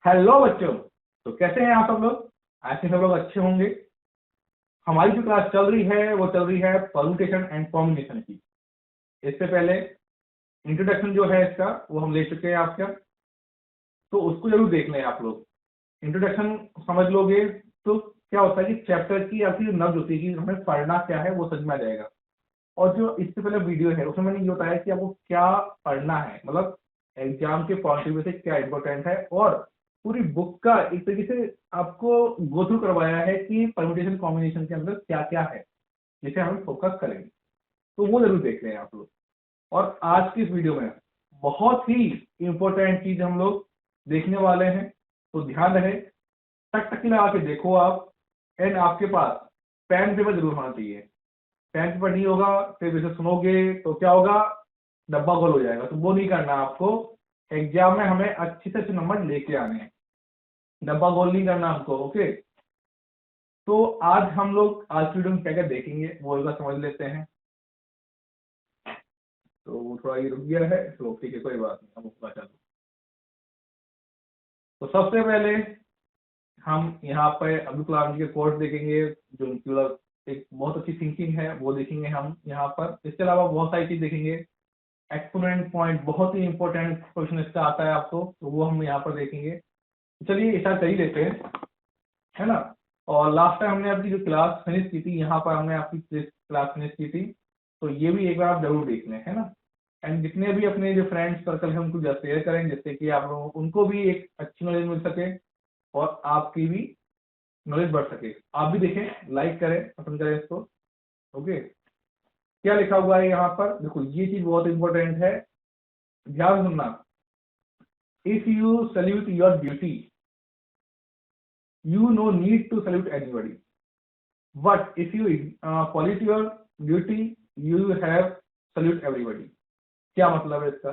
Hello बच्चों। तो कैसे हैं आप सब लोग? ऐसे सब लोग अच्छे होंगे। हमारी जो क्लास चल रही है वो चल रही है परम्यूटेशन एंड कॉम्बिनेशन की। इससे पहले इंट्रोडक्शन जो है इसका वो हम ले चुके हैं आपका, तो उसको जरूर देख लें आप लोग। इंट्रोडक्शन समझ लोगे तो क्या होता है कि चैप्टर की आपकी जो नब्ज होती है कि हमें पढ़ना क्या है वो समझ में आ जाएगा। और जो इससे पहले वीडियो है उसमें मैंने ये बताया कि आपको क्या पढ़ना है, मतलब एग्जाम के पॉइंट ऑफ व्यू से क्या इंपॉर्टेंट है, और पूरी बुक का एक तरीके से आपको गो थ्रू करवाया है कि परम्यूटेशन कॉम्बिनेशन के अंदर क्या क्या है जिसे हम फोकस करेंगे। तो वो जरूर देख रहे हैं आप लोग। और आज की इस वीडियो में बहुत ही इंपॉर्टेंट चीज हम लोग देखने वाले हैं, तो ध्यान रहे, टक टक लगा के देखो आप। एंड आपके पास पेन पेपर जरूर होना चाहिए। पेन पेपर नहीं होगा फिर इसे सुनोगे तो क्या होगा, डब्बा गोल हो जाएगा। तो वो नहीं करना आपको। एग्जाम में हमें अच्छे से अच्छे नंबर लेके आने हैं, डब्बा गोल नहीं करना हमको। ओके, तो आज हम लोग आज की वीडियो में क्या क्या देखेंगे वो एक बार समझ लेते हैं। तो वो थोड़ा ये रुक गया है, तो ठीक है कोई बात नहीं, हम उसका चालू। तो सबसे पहले हम यहाँ पे अब्दुल कलाम जी के कोर्स देखेंगे, जो उनकी मतलब एक बहुत अच्छी थिंकिंग है वो देखेंगे हम यहाँ पर। इसके अलावा बहुत सारी चीज देखेंगे। एक्सपोनेंट पॉइंट बहुत ही इंपॉर्टेंट क्वेश्चन इसका आता है आपको, तो वो हम यहाँ पर देखेंगे। चलिए स्टार्ट कर ही लेते हैं, है ना। और लास्ट टाइम हमने आपकी जो क्लास फिनिश की थी, यहाँ पर हमने आपकी क्लास फिनिश की थी, तो ये भी एक बार आप जरूर देख लें, है ना। एंड जितने भी अपने जो फ्रेंड्स सर्कल है उनको शेयर करें, जिससे कि आप लोगों उनको भी एक अच्छी नॉलेज मिल सके और आपकी भी नॉलेज बढ़ सके। आप भी देखें, लाइक करें, पसंद करें इसको। ओके, क्या लिखा हुआ है यहाँ पर देखो, ये चीज बहुत इंपॉर्टेंट है, ध्यान सुनना। If you salute your duty, you no need to salute anybody, but if you pollute your duty, you have salute everybody। क्या मतलब है इसका?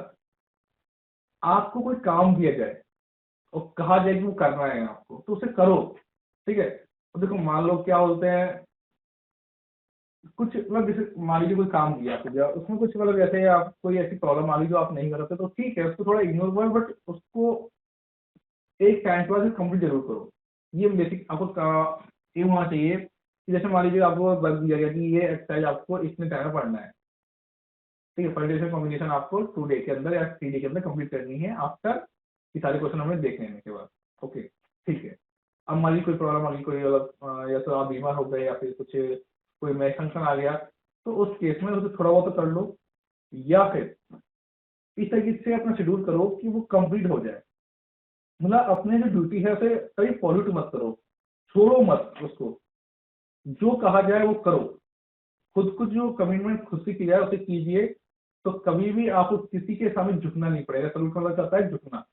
आपको कोई काम दिया जाए और कहा जाए कि वो करना है आपको, तो उसे करो, ठीक है। तो देखो मान लो क्या बोलते हैं, कुछ मतलब जैसे मान लीजिए कोई काम दिया आपको दिया, उसमें कुछ मतलब जैसे आप कोई ऐसी प्रॉब्लम आ रही जो आप नहीं कर सकते, तो ठीक है उसको थोड़ा इग्नोर करो, बट उसको एक टाइम के बाद कंप्लीट जरूर करो। ये बेसिक आपको एम होना चाहिए कि जैसे मान लीजिए आपको वर्क दिया गया कि ये एक्सरसाइज आपको इतने टाइम में पढ़ना है, ठीक है। परम्यूटेशन कॉम्बिनेशन आपको 2 डे के अंदर या 3 डे के अंदर कंप्लीट करनी है, आफ्टर ये सारे क्वेश्चन हमें देख लेने के बाद। ओके, ठीक है। अब मान लीजिए कोई प्रॉब्लम आ गई, कोई मतलब या तो आप बीमार हो गए या फिर कुछ कोई मैच फंक्शन आ गया, तो उस केस में उसे थोड़ा बहुत तो कर लो, या फिर इस तरीके से अपना शेड्यूल करो कि वो कंप्लीट हो जाए। मतलब अपने जो ड्यूटी है उसे कभी पॉल्यूट मत करो, छोड़ो मत उसको, जो कहा जाए वो करो। खुद को जो कमिटमेंट खुद से की जाए उसे कीजिए, तो कभी भी आपको किसी के सामने झुकना नहीं पड़ेगा। सलूट मतलब चाहता है झुकना।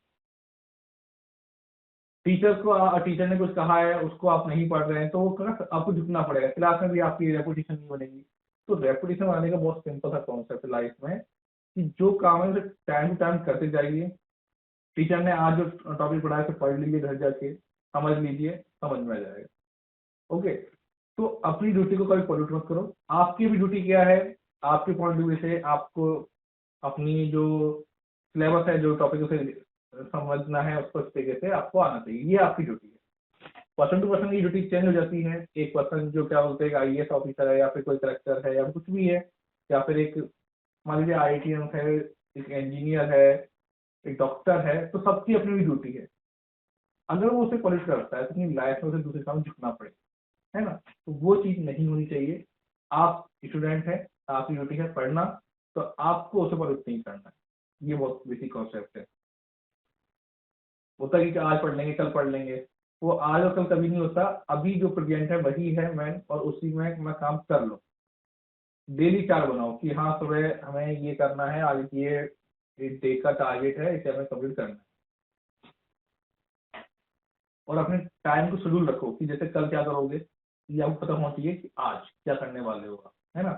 टीचर को टीचर ने कुछ कहा है उसको आप नहीं पढ़ रहे हैं, तो वो आपको झुकना पड़ेगा। क्लास में भी आपकी रेपुटेशन नहीं बनेगी। तो रेपुटेशन बनाने का बहुत सिंपल सा कॉन्सेप्ट है लाइफ में, कि जो काम है उसे टाइम टू टाइम करते जाइए। टीचर ने आज जो टॉपिक पढ़ाया उसे पढ़ लीजिए, घर जाके समझ लीजिए, समझ में आ जाएगा। ओके, तो अपनी ड्यूटी को कभी पॉल्यूट मत करो। आपकी भी ड्यूटी क्या है, आपके पॉइंट ऑफ व्यू से आपको अपनी जो सिलेबस है, जो टॉपिक उसे समझना है, उसको इस तरीके से आपको आना चाहिए। ये आपकी ड्यूटी है। पर्सन टू पर्सन की ड्यूटी चेंज हो जाती है। एक पर्सन जो क्या बोलते हैं IAS ऑफिसर है, या फिर कोई कलेक्टर है, या फिर कुछ भी है, या फिर एक मान लीजिए IITM है, एक इंजीनियर है, एक डॉक्टर है, तो सबकी अपनी भी ड्यूटी है। अगर वो उसे पॉल्यूट करता है तो अपनी लाइफ में उसे दूसरे सामने झुकना पड़ेगा, है ना। तो वो चीज नहीं होनी चाहिए। आप स्टूडेंट है, आपकी ड्यूटी है पढ़ना, तो आपको उसे पॉल्यूट नहीं करना है। ये बहुत बेसिक कॉन्सेप्ट है। होता है कि आज पढ़ लेंगे कल पढ़ लेंगे, वो आज और कल कभी नहीं होता। अभी जो प्रेजेंट है वही है मैन, और उसी में मैं काम कर लो। डेली चार्ट बनाओ कि हाँ सुबह हमें ये करना है, आज ये डे का टारगेट है, इसे हमें कंप्लीट करना है। और अपने टाइम को शेड्यूल रखो कि जैसे कल क्या करोगे, ये आपको पता होना चाहिए कि आज क्या करने वाले हो आप, है ना।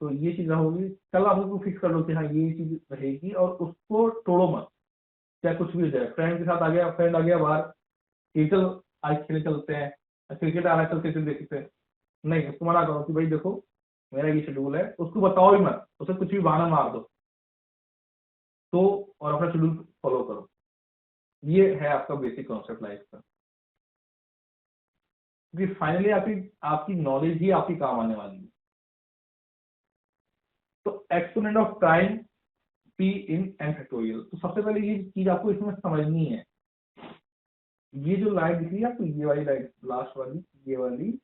तो ये चीज होगी, कल आप उसको फिक्स कर लो कि हाँ ये चीज रहेगी, और उसको तोड़ो मत। चाहे कुछ भी हो जाए, फ्रेंड के साथ आ गया, फ्रेंड आ गया बाहर, क्रिकेट आज खेलने चलते हैं, क्रिकेट आ रहा है चल क्रिकेट देखते हैं, नहीं उसको मना करो कि भाई देखो मेरा ये शेड्यूल है। उसको बताओ ही मत, उसे कुछ भी बहाना मार दो, तो और अपना शेड्यूल फॉलो करो। ये है आपका बेसिक कॉन्सेप्ट लाइफ का, क्योंकि फाइनली आपकी आपकी नॉलेज ही आपकी काम आने वाली है। तो exponent of time p in n factorial, तो सबसे पहले ये चीज आपको इसमें समझनी है। ये जो लाइन दिख रही है आपको, ये वाली लाइन लास्ट वाली, ये वाली,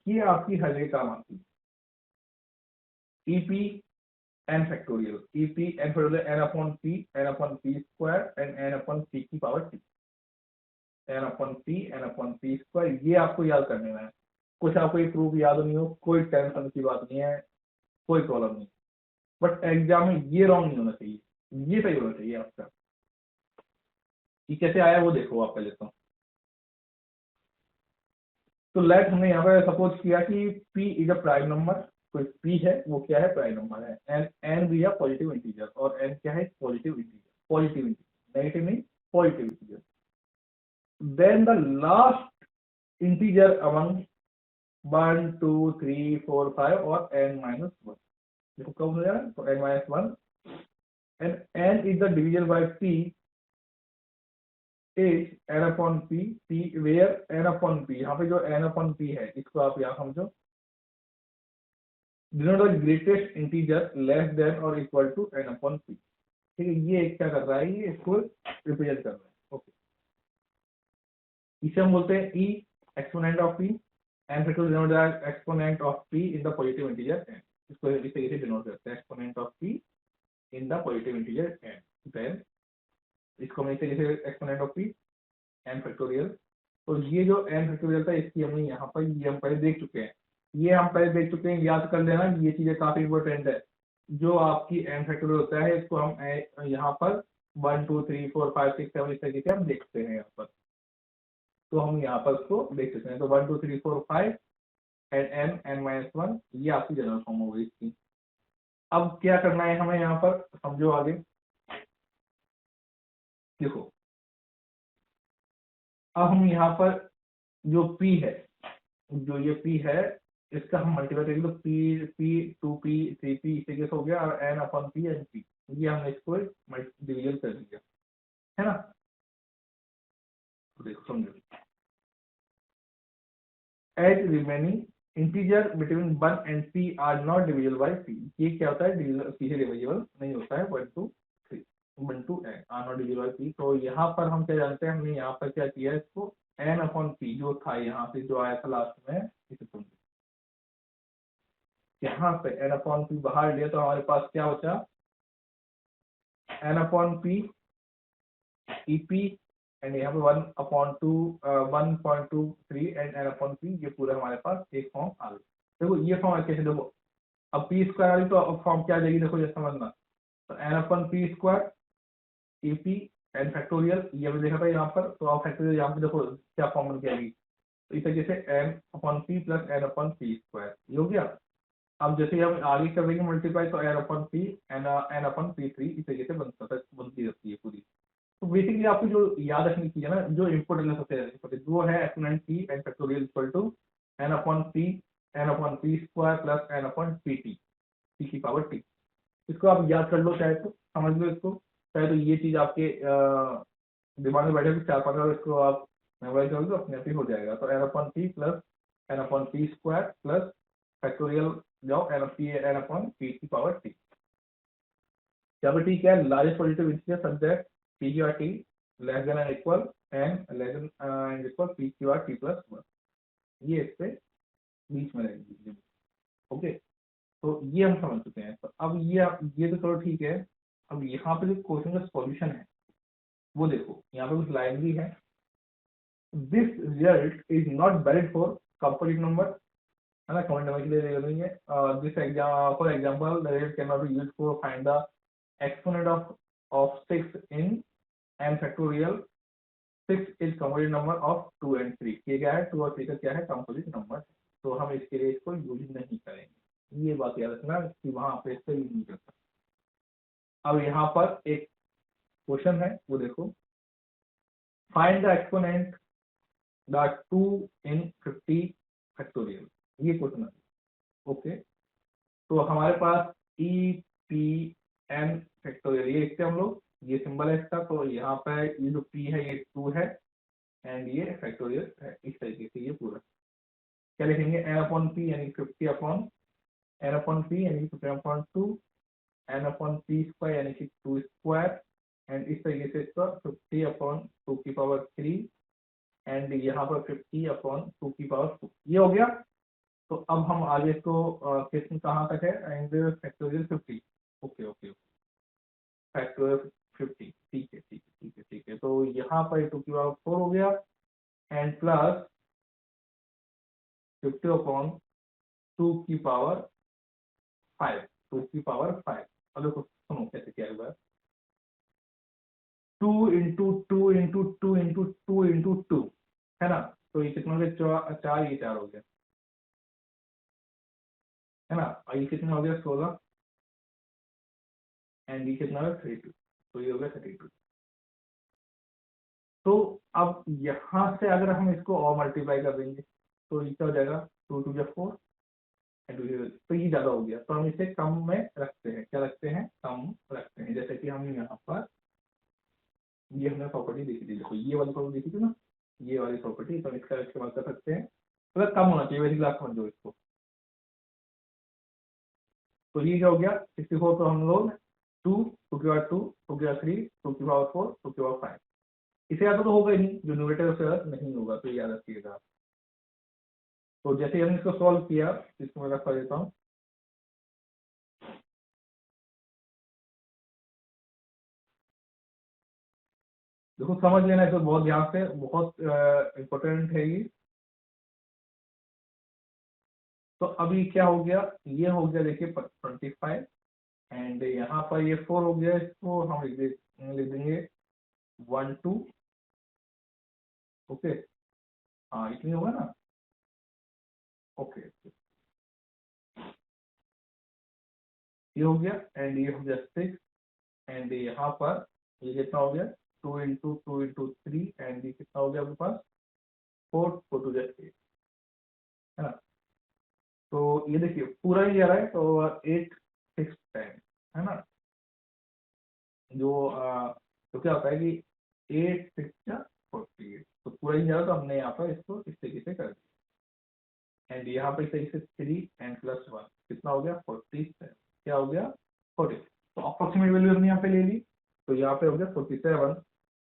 ये आपकी हर जगह काम आती है। ep n factorial, ep n factorial n upon p square and n upon p की power t, n upon p square, ये आपको याद करने में है। कुछ आपको ये प्रूफ याद नहीं हो, कोई टेंशन की बात नहीं है, कोई प्रॉब्लम नहीं, बट एग्जाम में ये रॉन्ग नहीं होना चाहिए, ये सही होना चाहिए आपका। ये कैसे आया वो देखो आप पहले तो लेट हमने यहाँ पर सपोज किया कि p is a prime number, कोई p है वो क्या है, प्राइम नंबर है, एंड n भी है पॉजिटिव इंटीजर, और n क्या है, पॉजिटिव इंटीजर, नेगेटिव नहीं, positive integer. Then the last integer among 1 2 3 4 5 और n माइनस 1, देखो कब हो जाएगा, तो n minus 1, and n is the division by p is n upon p where n upon p, यहाँ पे जो n अपॉन p है इसको आप यहाँ समझो, denote the greatest integer less than or equal to n upon p। ठीक है, ये क्या कर रहा है, ये इसको रिप्रेजेंट कर रहा है। ओके, इसे हम बोलते हैं e exponent of p, n factorial denote the exponent of p in the positive integer n, इसको इस तरीके से डिनोट करते हैं, exponent of p in the positive integer n। Then इसको हम इस तरीके से exponent of p n factorial, तो ये जो n फैक्टोरियल था इसकी हमने यहाँ पर, ये हम पहले देख चुके हैं, ये हम पहले देख चुके हैं, याद कर लेना, ये चीजें काफी इंपॉर्टेंट है। जो आपकी n फैक्टोरियल होता है इसको हम यहाँ पर 1 2 3 4 5 6 7 इस तरीके से हम देखते हैं यहाँ पर, तो हम यहाँ पर उसको देख सकते हैं, तो 1 2 3 4 5 एंड n माइनस 1, ये आपकी जनरल फॉर्म हो गई इसकी। अब क्या करना है हमें यहाँ पर, समझो आगे, देखो अब हम यहाँ पर जो p है, जो ये p है इसका हम मल्टीप्लाई करेंगे, तो p 2p 3p इस तरीके से हो गया, और n upon p and p, ये हमने इसको डिवीजन कर दिया है ना। तो देखो समझो, as remaining integer between 1 and p are not divisible by p, ये क्या होता है, p से डिविजिबल नहीं होता है, 1 2 3 1 2 n are not divisible by p। तो यहाँ पर हम क्या जानते हैं, हमने यहाँ पर क्या किया है, इसको n अपॉन p जो था यहाँ से जो आया था लास्ट में, इसे समझो, यहाँ पे n अपॉन p बाहर लिया तो हमारे पास क्या बचा, n upon p ep and यहाँ पे 1 upon 2 1.23 and n upon p, ये पूरा हमारे पास एक फॉर्म आ गई। देखो ये फॉर्म कैसे, देखो अब p स्क्वायर आ गई तो अब फॉर्म क्या आ जाएगी, देखो ये समझना, तो n upon p square ep n factorial, ये हमने देखा था यहाँ पर, तो अब फैक्टोरियल यहाँ पे देखो क्या फॉर्म बन के आएगी, तो इस तरीके से n upon p plus n upon p square, ये हो गया। अब जैसे हम आगे कर देंगे मल्टीप्लाई, तो n upon p n upon p3 इस तरीके से बनती रहती है पूरी। तो बेसिकली आपको जो याद रखनी चाहिए ना, जो इम्पोर्टेंट है सबसे इम्पोर्टेंट वो है exponent p and factorial equal to n upon p square plus n upon p की पावर t। इसको आप याद कर लो, चाहे तो समझ लो इसको, चाहे तो ये चीज आपके दिमाग में बैठे तो 4 5 बार इसको आप मेमोराइज करोगे तो अपने आप ही हो जाएगा। तो n upon p plus n upon p square plus factorial जाओ n अपॉन p की पावर t। क्या भी ठीक है, largest positive integer subject p Q R t less than and equal n less than and equal p Q R t plus 1, ये इससे बीच में रहेगी। ओके, तो ये हम समझ चुके हैं। तो अब ये तो चलो ठीक है, अब यहाँ पे जो क्वेश्चन का सॉल्यूशन है वो देखो, यहाँ पे कुछ लाइन भी है, this result is not valid for composite number, है ना, कॉमन नंबर के लिए नहीं है। This exam for example the result can not be used for find the exponent of 6 in n factorial, 6 is composite number of 2 and 3, ये क्या है, 2 और 3 का क्या है, कंपोजिट नंबर, तो हम इसके लिए इसको यूज नहीं करेंगे, ये बात याद रखना कि वहां पे इसको यूज नहीं कर सकते। अब यहाँ पर एक क्वेश्चन है वो देखो, find the exponent the 2 in 50 factorial, ये क्वेश्चन है। ओके, तो हमारे पास ई पी एन फैक्टोरियल ये लिखते हैं हम लोग, ये सिंबल है इसका, तो यहाँ पे ये जो p है ये 2 है एंड ये फैक्टोरियल है। इस तरीके से ये पूरा क्या लिखेंगे, n अपॉन p यानी 50 अपॉन n अपॉन p यानी 50/2, n अपॉन p स्क्वायर यानी कि 2 स्क्वायर, एंड इस तरीके से इसका 50/2 एंड यहाँ पर 50/2 ये हो गया। तो अब हम आगे इसको क्वेश्चन कहाँ तक है, and factorial 50। Okay okay, factorial 50, ठीक है ठीक है ठीक है ठीक है। तो यहाँ पर 2 की पावर 4 हो गया एंड प्लस 50/2 2 की पावर 5। अब देखो सुनो कैसे क्या हुआ, 2 × 2 × 2 × 2 है ना, तो ये कितना हो गया, 4, ये 4 हो गया है ना, और ये कितना हो गया 16 एंड ये कितना है 32, तो ये हो गया 32। तो अब यहाँ से अगर हम इसको और मल्टीप्लाई कर देंगे तो ये क्या हो जाएगा, 2 × 2 = 4 एंड तो ये ज्यादा हो गया, तो हम इसे कम में रखते हैं, क्या रखते हैं, कम रखते हैं। जैसे कि हम यहाँ पर ये हमने प्रॉपर्टी देखी थी, देखो ये वाली प्रॉपर्टी देखी थी ना, ये वाली प्रॉपर्टी, तो इसका इस्तेमाल कर सकते हैं, मतलब कम होना चाहिए, वेरी क्लास समझो इसको। तो ये क्या हो गया 64, तो हम लोग 2 2 की पावर 2 2 की पावर 3 2 की पावर 4 2 की पावर 5, इसे ज्यादा तो होगा ही नहीं, जो न्यूमरेटर उससे ज्यादा नहीं होगा, तो ये याद रखिएगा। तो जैसे हमने इसको सॉल्व किया, इसको मैं रखवा देता हूँ। देखो समझ लेना इसको बहुत ध्यान से, बहुत इंपॉर्टेंट है ये। तो अभी क्या हो गया, ये हो गया देखिए 25 एंड यहाँ पर ये 4 हो गया, इसको हम लिख देंगे 1 2। ओके, हाँ इतनी होगा ना, ओके ये हो गया एंड ये हो गया 6 एंड यहाँ पर ये कितना हो गया 2 × 2 × 3 एंड ये कितना हो गया आपके पास 4 4 2 8 है ना। तो ये देखिए पूरा ही आ रहा है, तो 8 6 10 है ना, जो तो क्या होता है कि 8 6 48, तो पूरा ही जा रहा, तो हमने यहाँ पर इसको इस तरीके से कर दिया एंड यहाँ पर इस तरीके से 3 एंड +1 कितना हो गया 47, क्या हो गया 40। तो अप्रोक्सीमेट वैल्यू हमने यहाँ पे ले ली, तो यहाँ पे हो गया 47।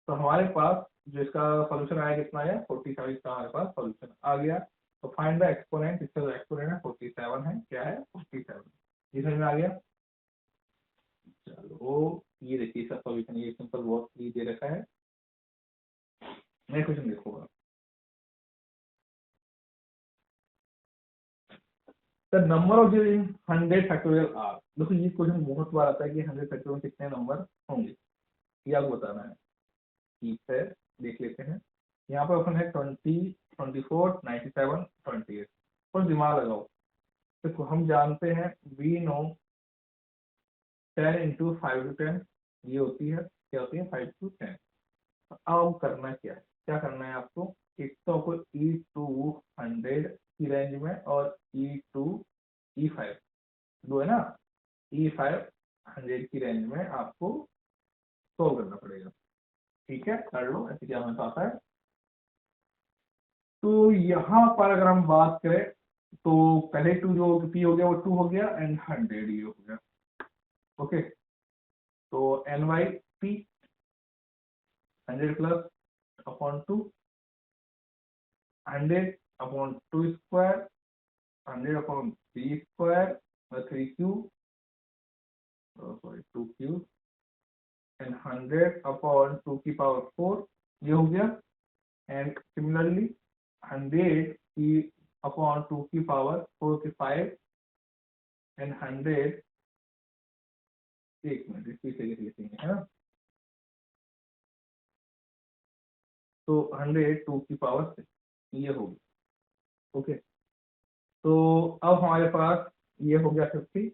तो हमारे पास जो इसका सॉल्यूशन आया कितना आया 47 का हमारे पास सॉल्यूशन आ गया। तो फाइंड द एक्सपोनेंट, इसका जो एक्सपोनेंट है 47 है, क्या है 47, ये समझ में आ गया। चलो ये देखिए इसका सॉल्यूशन, ये सिंपल बहुत ही दे रखा है। नेक्स्ट क्वेश्चन देखो, the number of zero in 100 factorial are. देखो ये क्वेश्चन बहुत बार आता है कि 100 फैक्टोरियल में कितने नंबर होंगे, ये आपको बताना है। ठीक है, देख लेते हैं। यहाँ पर ऑप्शन है 20 24 97 28, और दिमाग लगाओ। देखो हम जानते हैं वी नो 10 × 5 to 10 ये होती है, क्या होती है 5 to 10। अब करना क्या है, क्या करना है आपको, एक तो आपको E2 100 की रेंज में और E5 दो है ना, E5 100 की रेंज में आपको सोल्व करना पड़ेगा। ठीक है, कर लो, ऐसे क्या हमें आता है। तो यहाँ पर अगर हम बात करें तो पहले 2 जो पी हो गया वो 2 हो गया एंड 100 ये हो गया। ओके, तो NYP 100 +/2 100/2 100/3 3 सॉरी 2 एंड 100/2 की पावर 4 ये हो गया एंड सिमिलरली 100/2 की पावर 4 5 एंड 100, एक मिनट इसी से लिखेंगे है ना, तो 100/2 की पावर 6 ये होगी। ओके, तो अब हमारे पास ये हो गया 50,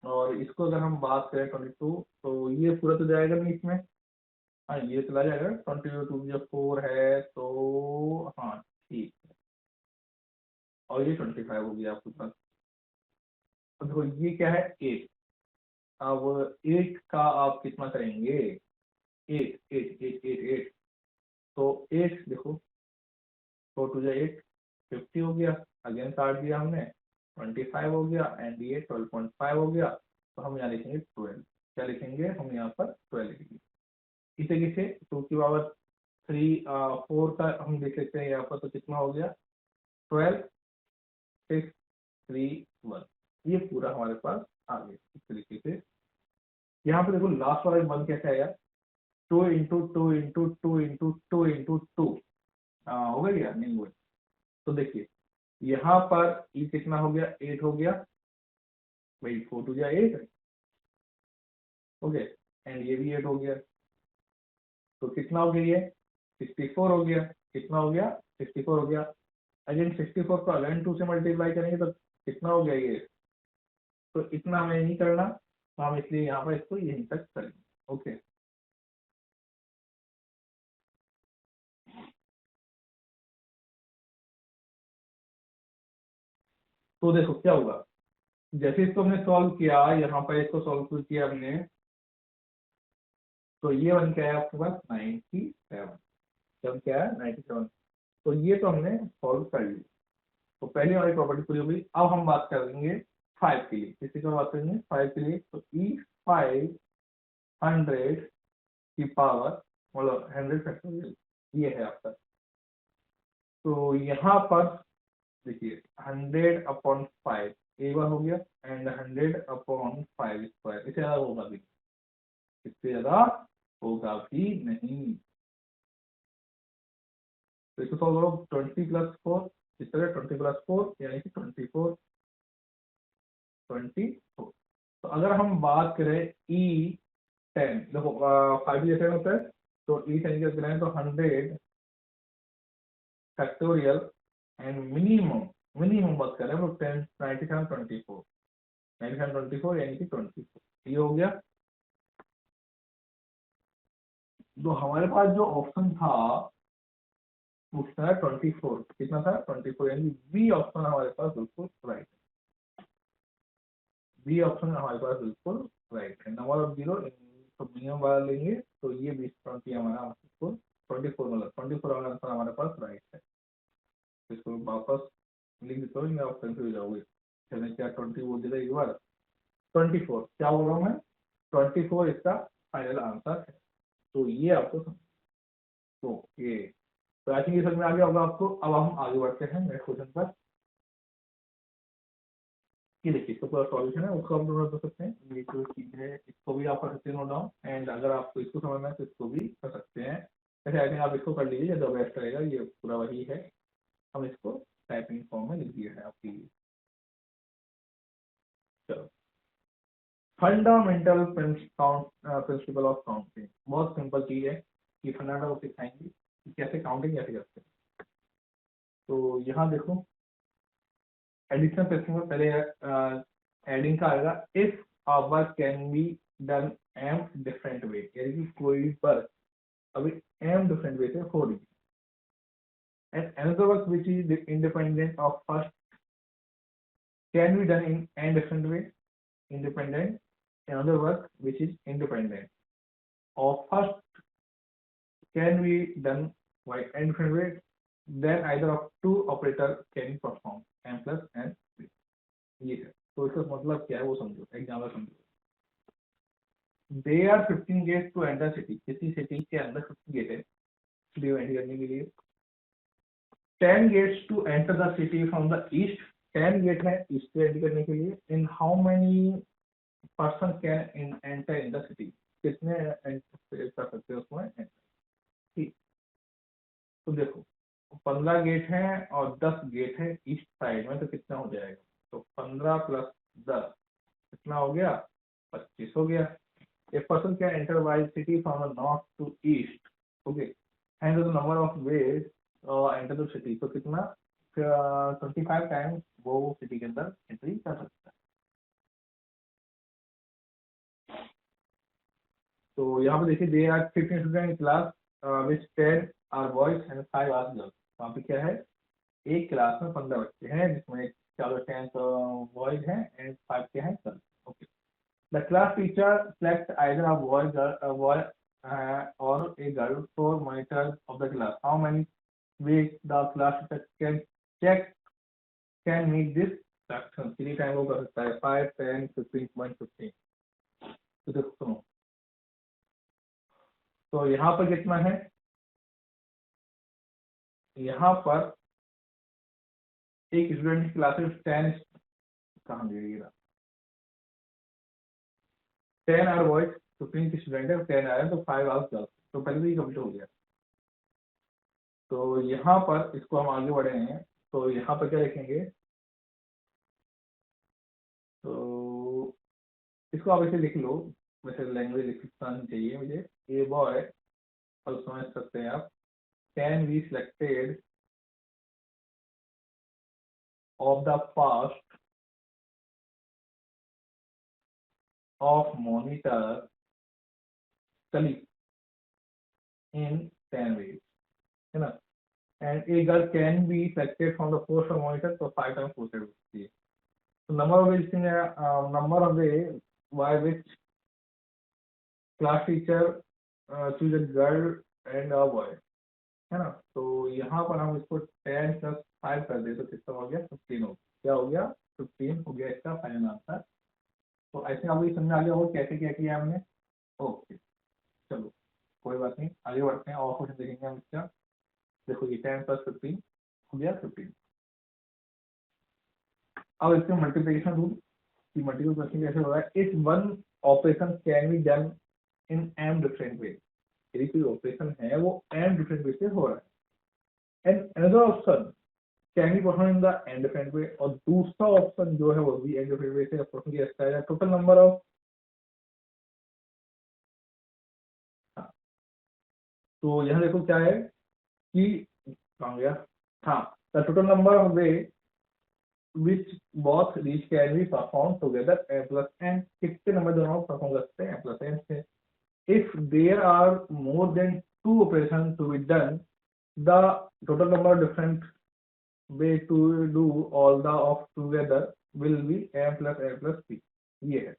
और इसको अगर हम बात करें 22, तो ये पूरा तो जाएगा नहीं इसमें, हाँ ये चला जाएगा, 22 जो 4 है, तो हाँ ठीक है, और ये 25 हो गया आपके पास। अब देखो ये क्या है 8, अब 8 का आप कितना करेंगे, 8 तो 8 देखो, 4 2 8, 50 हो गया, अगेन काट दिया हमने, 25 हो गया, एंड ये 12.5 हो गया। तो हम यहाँ लिखेंगे 12, क्या लिखेंगे हम यहाँ पर 12 लिखेंगे। इसे किसे 2 की पावर 3 4 का हम देख लेते हैं यहाँ पर, तो कितना हो गया 12 6 3 1, ये पूरा हमारे पास आ गया इस तरीके से। यहाँ पे देखो लास्ट वाला वन कैसे आया, 2 × 2 × 2 × 2 × 2 हो गया क्या, नहीं हुआ। तो देखिए यहाँ पर ये कितना हो गया, 8 हो गया भाई, 4 2 8 हो गया, एंड ये भी 8 हो गया, तो कितना हो गया ये 64 हो गया, कितना हो गया 64 हो गया। अगेन 64 को अगेन 2 से मल्टीप्लाई करेंगे तो कितना हो गया ये, तो इतना हमें नहीं करना, तो हम इसलिए यहाँ पर इसको यहीं तक करेंगे। ओके, तो देखो क्या होगा, जैसे इसको हमने सॉल्व किया, यहाँ पर इसको सॉल्व किया हमने, तो ये बन के आया आपके पास 97, जब क्या है 97। तो ये तो हमने सॉल्व कर लिया, तो पहले वाली प्रॉपर्टी पूरी हो गई। अब हम बात करेंगे 5 के लिए, किसी का बात करेंगे 5 के लिए, तो ई 500 की पावर, मतलब 100 फैक्टोरियल, ये है आपका। तो यहाँ पर देखिए 100/5 एक बार हो गया, एंड 100/5 स्क्वायर, इससे ज्यादा होगा भी, इससे ज्यादा होगा भी नहीं। तो इसको सॉल्व करो, 20+4, इस तरह 20+4 यानी कि 24। तो अगर हम बात करें E10, देखो 5 होता है, तो E10 की करें तो 100 फैक्टोरियल, एंड मिनिमम बात करें तो 10 97 24 यानी कि 24, ये हो गया। तो हमारे पास जो ऑप्शन था उसका है 24, कितना था 24, यानी बी ऑप्शन हमारे पास बिल्कुल राइट है, बी ऑप्शन हमारे पास बिल्कुल राइट है। नंबर ऑफ जीरो तो मिनिमम वाला लेंगे, तो ये 20 हमारा बिल्कुल 24, मतलब 24 वाला आंसर हमारे पास राइट है। तो इसको वापस लिख देता हूँ, आप कंफ्यूज हो जाओगे, मैंने क्या 20 बोल दिया एक बार, 24 क्या बोल रहा हूँ मैं, 24 इसका फाइनल आंसर है। तो ये आपको ओके, तो आई थिंक ये समझ में आ गया होगा आपको। अब हम आगे बढ़ते हैं नेक्स्ट क्वेश्चन पर। ये देखिए इसका पूरा सॉल्यूशन है, उसको हम नोट कर सकते हैं, ये जो चीज है इसको भी आप कर सकते हैं नोट डाउन, एंड अगर आपको इसको समझना है तो इसको भी कर सकते हैं। ऐसे आई थिंक आप इसको कर लीजिए, जो बेस्ट रहेगा, ये पूरा वही है, हम इसको टाइपिंग फॉर्म में लिख दिया है आपके लिए। चलो, फंडामेंटल प्रिंसिपल ऑफ काउंटिंग, बहुत सिंपल चीज है, ये फंडामेंटल सिखाएंगे कि कैसे काउंटिंग कैसे करते हैं। तो यहाँ देखो, एडिशन प्रिंसिपल पहले एडिंग का आएगा, if a work can be done am different way, यानी कि कोई वर्क अभी एम डिफरेंट वे से हो रही है, and another work which is independent of first can be done in an different way, independent, another work which is independent of first can be done by n different way, then either of two operator can perform m plus n, ये है। तो इसका मतलब क्या है वो समझो, example समझो, there are 15 gate to enter city, किसी सिटी के अंदर 15 गेट है सिटी में एंटर करने के लिए, 10 gates to enter the city from the east, 10 gate है ईस्ट से एंटर करने के लिए, in how many person can enter in the city, कितने एंटर कर सकते हैं उसमें enter। ठीक, तो देखो 15 गेट हैं और 10 गेट है ईस्ट साइड में, तो कितना हो जाएगा, तो 15 + 10 कितना हो गया, 25 हो गया। A person can enter by city from the north to east, okay, and the number of ways enter the city, तो कितना 25 टाइम्स वो सिटी के अंदर एंट्री कर सकता है। तो यहाँ पे देखिए, there are 15 student in class which 10 are boys and 5 are girls, वहाँ पे क्या है, एक क्लास में 15 बच्चे हैं जिसमें 4 10 बॉयज हैं एंड 5 क्या है girls. Okay, the class teacher select either a boy or a girl for monitor of the class. How many ways the class teacher can make this fraction? 3 time वो कर सकता है, 5, 10, 15, 15. तो देखो सुनो, तो यहाँ पर कितना है, यहाँ पर एक स्टूडेंट की क्लासेस 10 कहाँ दे रही है, 10 आर बॉयज, 15 की स्टूडेंट है, 10 आया तो 5 आवर्स गर्ल्स, तो पहले तो ये कंप्लीट हो गया। तो यहाँ पर इसको हम आगे बढ़े हैं, तो यहाँ पर क्या लिखेंगे, तो इसको आप ऐसे लिख लो, वैसे लैंग्वेज लिखना नहीं चाहिए मुझे, ए बॉय, और समझ सकते हैं आप, can be selected of the past of monitor study in 10 ways, है ना, and a girl can be selected from the post of monitor, तो 5 टाइम पोस्टेड होती है। तो number of ways, number of way by which class teacher choose a girl and a boy, है ना। तो यहाँ पर हम इसको 10 + 5 कर दे तो कितना हो गया, 15 हो, क्या हो गया, 15 हो गया इसका फाइनल आंसर। तो ऐसे आपको समझ आ गया होगा कैसे क्या किया हमने। ओके, चलो कोई बात नहीं, आगे बढ़ते हैं और कुछ देखेंगे हम इसका। देखो ये 10 + 15 हो गया 15। अब इसके मल्टीप्लिकेशन रूल की मल्टीप्लिकेशन कैसे हो रहा है, if one operation can be done in m different way, यदि कोई ऑपरेशन है वो m डिफरेंट वे से हो रहा है, and another option can be perform in the n different way, और दूसरा ऑप्शन जो है वो भी n डिफरेंट वे से परफॉर्म किया जाता है। टोटल नंबर ऑफ, तो यहाँ देखो क्या है कि कहाँ गया, हाँ, the total number of way which both these can be performed together m plus n, कितने नंबर दोनों परफॉर्म कर सकते हैं m plus n से। if there are more than 2 operations to be done, the total number of different way to do all the of together will be m plus n plus p, ये है।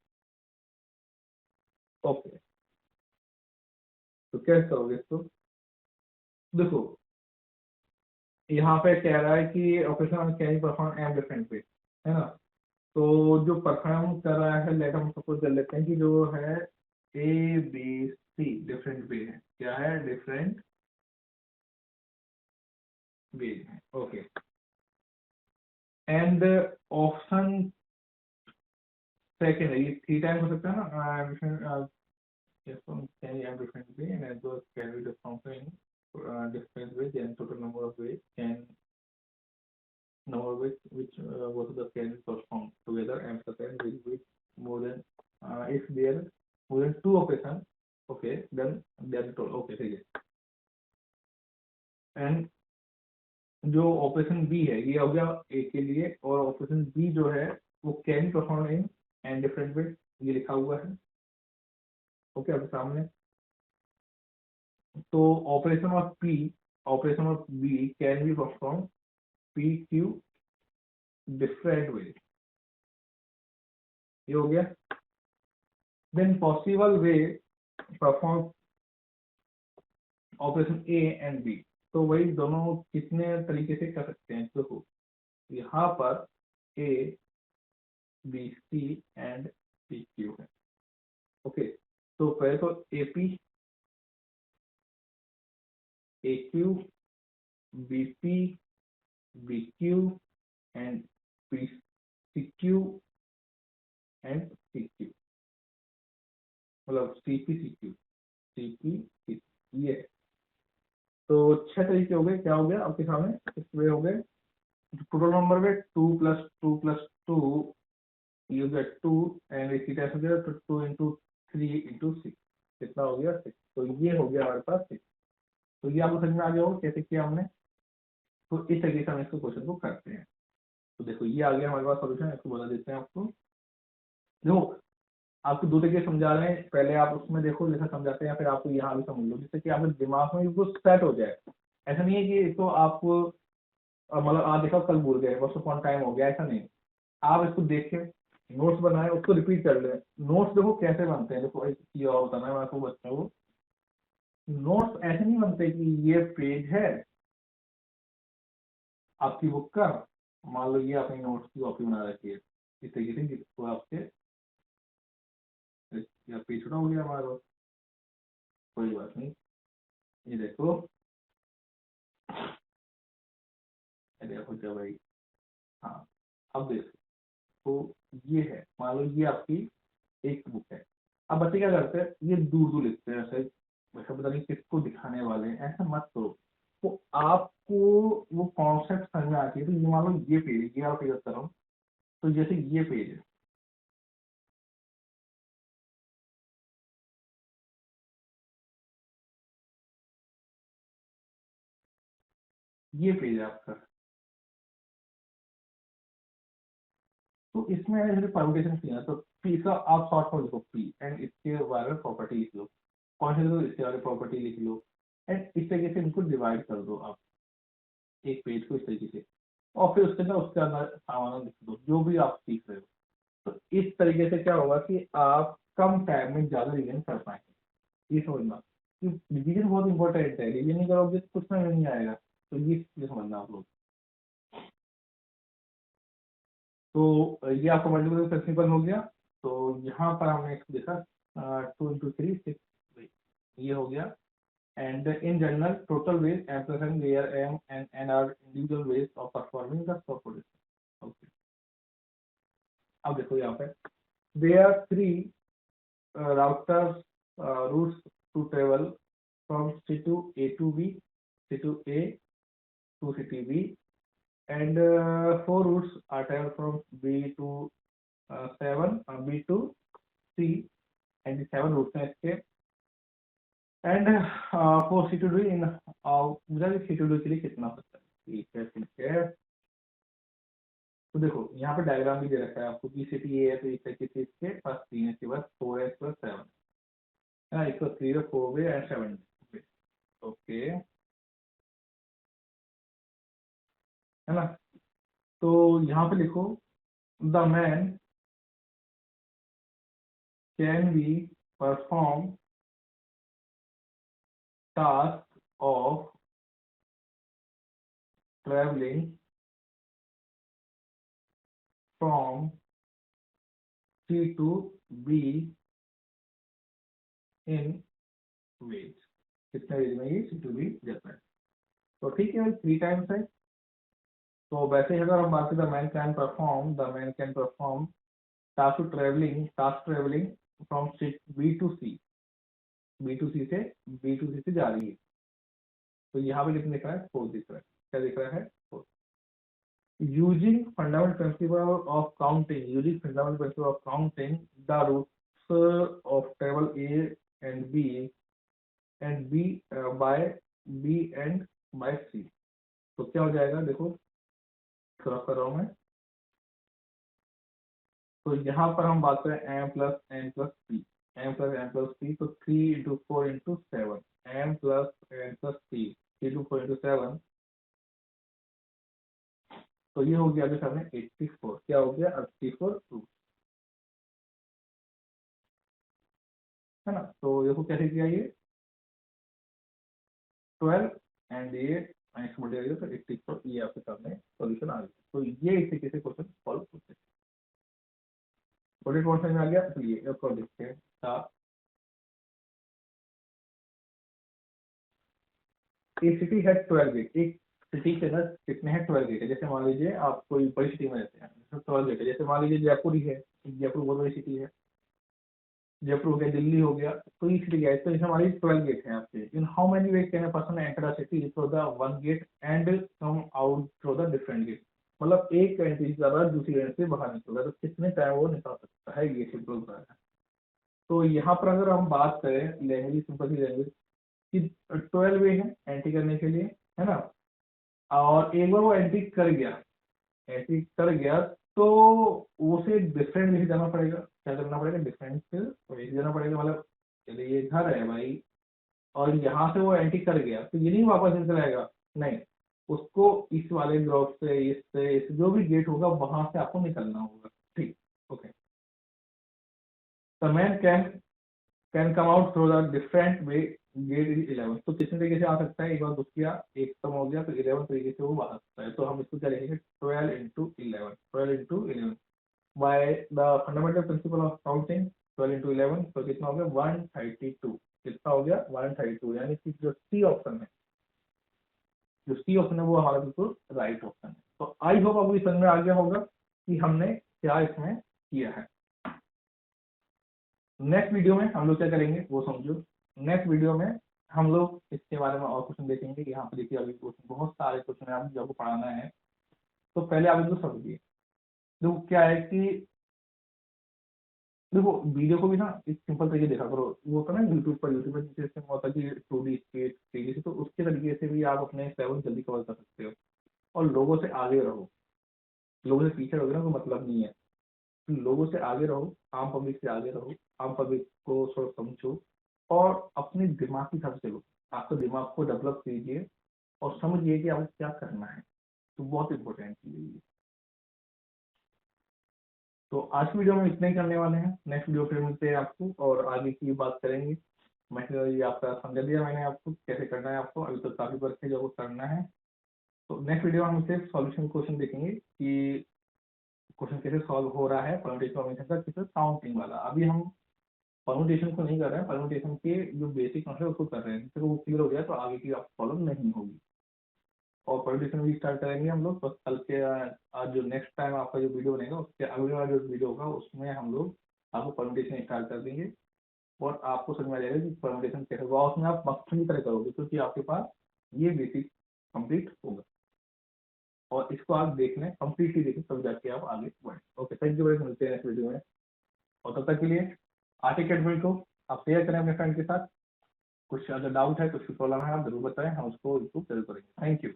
Okay, तो कैसे करोगे इसको, देखो यहाँ पे कह रहा है कि operation can be perform m different way, है ना। तो जो परफॉर्म कर रहा है, लेट हम सपोज कर लेते हैं कि जो है ए बी सी डिफरेंट वे है, क्या है, डिफरेंट वे है, ओके। एंड ऑप्शन सेकेंड है, ये 3 टाइम हो सकता है ना, डिफरेंट डिफरेंट वे एंड दो can be perform in different way, then total number of way can number which both of the can perform together m plus n will be more than if there more than 2 operations, okay, then they are total, okay, ठीक है। And जो operation B है ये हो गया ए के लिए, और ऑपरेशन बी जो है वो can perform in and different way, ये लिखा हुआ है, ओके, आपके सामने। तो operation of B can be perform P Q different way, ये हो गया। Then possible way perform operation A and B, तो वही दोनों कितने तरीके से कर सकते हैं, देखो यहाँ पर A B C and P Q है, ओके। तो पहले तो A P, A Q, B P, B Q and P C Q and C Q, मतलब C P C Q, C P C, ये है। तो 6 तरीके हो गए, क्या हो गया आपके सामने, 6 वे हो गए। टोटल नंबर में 2 + 2 + 2 you get 2 and इसी टाइप हो गया, तो 2 × 3 × 6 कितना हो गया 6, तो ये हो गया हमारे पास 6। तो ये आपको समझ में आ गया होगा कैसे किया हमने। तो इस तरीके से हम इसको क्वेश्चन को करते हैं। तो देखो ये आ गया हमारे पास सॉल्यूशन, इसको बता देते हैं आपको। देखो आपको 2 तरीके समझा रहे हैं, पहले आप उसमें देखो जैसा समझाते हैं, फिर आपको यहाँ भी समझ लो, जिससे कि आपके दिमाग में बिल्कुल सेट हो जाए। ऐसा नहीं है कि इसको आप मतलब आज देखा कल भूल गए, बस ऑन टाइम हो गया, ऐसा नहीं। आप इसको देखें, नोट्स बनाए उसको रिपीट कर ले। नोट्स देखो कैसे बनते हैं, देखो एक चीज और बताना है मैं आपको बच्चों को। नोट्स ऐसे नहीं बनते कि ये पेज है आपकी बुक का, मान लो ये अपनी नोट्स की कॉपी बना रखी है इस तरीके से जिसको आपके या पेज छोटा हो गया हमारे पास, कोई बात नहीं। ये देखो, ये देखो क्या भाई, हाँ अब देखो, तो ये है, मान लो ये आपकी एक बुक है। अब बच्चे क्या करते हैं, ये दूर दूर लिखते हैं ऐसे, वैसे पता नहीं किसको दिखाने वाले हैं, ऐसा मत करो। तो आपको वो कॉन्सेप्ट समझ में आती है। तो ये मान लो ये पेज, ये आप पेज कर रहा हूँ, तो जैसे ये पेज है, ये पेज है आपका, तो इसमें जैसे परमुटेशन की है, तो पी का आप शॉर्ट फॉर्म लिखो पी, एंड इसके बारे में प्रॉपर्टी लिख लो, कौन से तो इसके बारे में प्रॉपर्टी लिख लो, एंड इस तरीके से इनको डिवाइड कर दो आप एक पेज को इस तरीके से, और फिर उसके अंदर सामान लिख दो जो भी आप सीख रहे हो। तो इस तरीके से क्या होगा कि आप कम टाइम में ज्यादा रिवीजन कर पाएंगे। ये समझना कि रिवीजन बहुत इंपॉर्टेंट है, रिवीजन नहीं करोगे तो कुछ समझ नहीं आएगा। तो ये समझना आप लोग। तो ये आपका मल्टीपल प्रिंसिपल हो गया। तो यहाँ पर हमने एक देखा 2 into 3 6, ये हो गया। And in general total ways ampersand where M and R individual ways of performing the proposition. Okay, अब देखो यहाँ पे there are 3 routes to travel from C to A to B, C to A to city B, and 4 routes are traveled from B to 7, B to C, and the 7 routes हैं इसके, and for C to D in मुझे C to D के लिए कितना सकता है, ठीक है ठीक है। तो देखो यहाँ पे डायग्राम भी दे रखा है आपको कि सिटी ए है, तो इस तरीके से इसके पास 3 है, इसके पास 4 है, इसके पास 7 है, इसको 3 है, 4 है एंड 7। ओके, है ना। तो यहाँ पे लिखो the man can be perform task of travelling from C to B in ways. कितने वेज में ये सी टू बी जाता है, तो ठीक है 3 टाइम्स है। तो वैसे ही अगर हम बात करें the man can perform task travelling from B to C, B to C से जा रही है। तो यहाँ पे कितने दिख रहा है, 4 दिख रहा है, क्या दिख रहा है 4। Using fundamental principle of counting, the routes of travel A and B and by B and by C, तो क्या हो जाएगा, देखो थोड़ा कर रहा हूँ मैं। तो यहाँ पर हम बात करें m plus n plus p, तो 3 into 4 into 7, m plus n plus p, 3 into 4 into 7, तो ये हो गया अभी सामने 84, क्या हो गया 84 रूट, है ना। तो देखो कैसे किया ये 12 एंड ये माइनस मल्टीप्लाई तो 84, ये आपके सामने सॉल्यूशन आ गया। तो ये इस तरीके से क्वेश्चन सॉल्व होते हैं। थोड़े कौन समझ में आ गया, तो ये एक और देखते हैं। एक सिटी है 12 गेट, एक सिटी के अंदर कितने हैं 12 गेट है। जैसे मान लीजिए आप कोई बड़ी सिटी में रहते हैं, 12 गेट है। जैसे मान लीजिए जयपुर ही है, जयपुर बहुत बड़ी सिटी है, जयपुर हो गया, दिल्ली हो गया, तो ये सिटी है। तो हमारी 12 गेट है आपके। In how many ways can a person enter a city through the one gate and come out through the different gate. मतलब एक एंट्री के बाद दूसरी एंट्री से बाहर निकल रहा है, तो कितने टाइम वो निकल सकता है, ये सिंपल सा है। तो यहाँ पर अगर हम बात करें लैंग्वेज, सिंपल सी लैंग्वेज कि 12 वे है एंट्री करने के लिए, है ना। और एक बार वो एंट्री कर गया तो उसे डिफरेंट वे से जाना पड़ेगा। क्या करना पड़ेगा, डिफरेंट वे से जाना पड़ेगा। मतलब चलिए ये घर है भाई, और यहाँ से वो एंट्री कर गया, तो ये नहीं वापस निकल आएगा, नहीं, उसको इस वाले ड्रॉप से, इससे जो भी गेट होगा वहां से आपको निकलना होगा। ठीक, okay. The man can come out through the different way, gate is 11। तो कितने तरीके से आ सकता है, एक बार कुछ किया, एक कम हो गया तो 11 तरीके से वो आ सकता है। तो हम इसको क्या लिखेंगे, 12 into 11, 12 into 11 by the fundamental principle of counting. 12 into 11 तो कितना हो गया, 132। कितना हो गया, 132, यानी कि जो सी ऑप्शन है, जो सी ऑप्शन है वो हमारा बिल्कुल राइट ऑप्शन है। तो आई होप आपको समझ में आ गया होगा कि हमने क्या इसमें किया है। नेक्स्ट वीडियो में हम लोग क्या करेंगे वो समझो। नेक्स्ट वीडियो में हम लोग इसके बारे में और क्वेश्चन देखेंगे कि यहाँ पे देखिए अभी क्वेश्चन, बहुत सारे क्वेश्चन है आपको पढ़ाना है। तो पहले आप इनको समझिए। देखो क्या है कि देखो वीडियो को भी ना एक सिंपल तरीके देखा करो, वो होता है ना यूट्यूब पर जैसे होता है कि 2D स्केच 3D से, तो उसके तरीके से भी आप अपने लेवल जल्दी कवर कर सकते हो। और लोगों से आगे रहो, लोगों से पीछे रहोगे ना कोई मतलब नहीं है। तो लोगों से आगे रहो, आम पब्लिक से आगे रहो, आम पब्लिक को थोड़ा समझो और अपने दिमाग की तरफ से लो। आपके दिमाग को डेवलप कीजिए और समझिए कि आपको क्या करना है। तो बहुत इंपॉर्टेंट चीज है ये। तो आज की वीडियो में इतना ही करने वाले हैं, नेक्स्ट वीडियो फिर मिलते हैं आपको और आगे की बात करेंगे। मैं ये आपका समझा दिया मैंने आपको कैसे करना है, आपको अभी तो काफी वर्क है जो आपको करना है। तो नेक्स्ट वीडियो में हम सिर्फ सॉल्यूशन क्वेश्चन देखेंगे कि क्वेश्चन कैसे सॉल्व हो रहा है परम्यूटेशन कॉम्बिनेशन का, किसी काउंटिंग वाला। अभी हम परम्यूटेशन को नहीं कर रहे हैं, परम्यूटेशन के जो बेसिक कॉन्सेप्ट है उसको कर रहे हैं। फिर वो क्लियर हो गया तो आगे की आपको प्रॉब्लम नहीं होगी। और परम्यूटेशन भी स्टार्ट करेंगे हम लोग, बस कल के आज जो नेक्स्ट टाइम आपका जो वीडियो बनेगा उसके अगले वाला जो वीडियो होगा उसमें हम लोग आपको परम्यूटेशन स्टार्ट कर देंगे और आपको समझ में आ जाएगा कि परम्यूटेशन कैसे होगा। उसमें आप मक्खन की तरह करोगे क्योंकि आपके पास ये बेसिक कंप्लीट होगा। और इसको आप देखना कंप्लीटली देखें तब जाके आप आगे बढ़े। ओके, थैंक यू, वेरी मिलते हैं नेक्स्ट वीडियो में। और तब तक के लिए आर्टिक एडमिट को आप शेयर करें अपने फ्रेंड के साथ। कुछ अगर डाउट है, कुछ प्रॉब्लम है, आप जरूर बताएं, हम उसको इम्प्रूव जरूर करेंगे। Thank you.